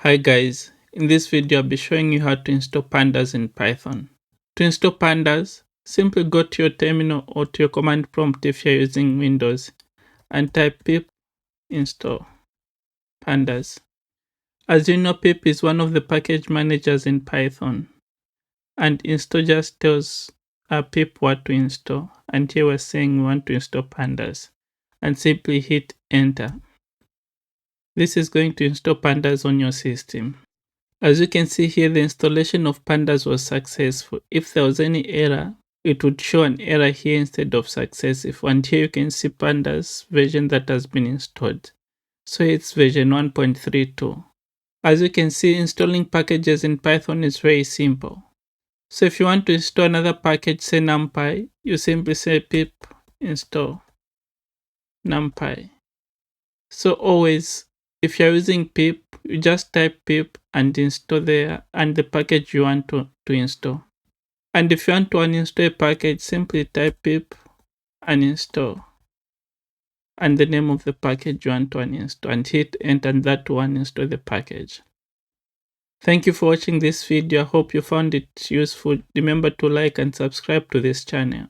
Hi guys, in this video I'll be showing you how to install pandas in Python. To install pandas, simply go to your terminal or to your command prompt if you're using Windows and type pip install pandas. As you know, pip is one of the package managers in Python, and install just tells pip what to install, and here we're saying we want to install pandas, and simply hit enter. This is going to install pandas on your system. As you can see here, the installation of pandas was successful. If there was any error, it would show an error here instead of successful. And here you can see pandas version that has been installed. So it's version 1.32. As you can see, installing packages in Python is very simple. So if you want to install another package, say numpy, you simply say pip install numpy. So always, if you're using pip, you just type pip and install there and the package you want to install. And if you want to uninstall a package, simply type pip uninstall and the name of the package you want to uninstall and hit enter, and that will uninstall the package. Thank you for watching this video. I hope you found it useful. Remember to like and subscribe to this channel.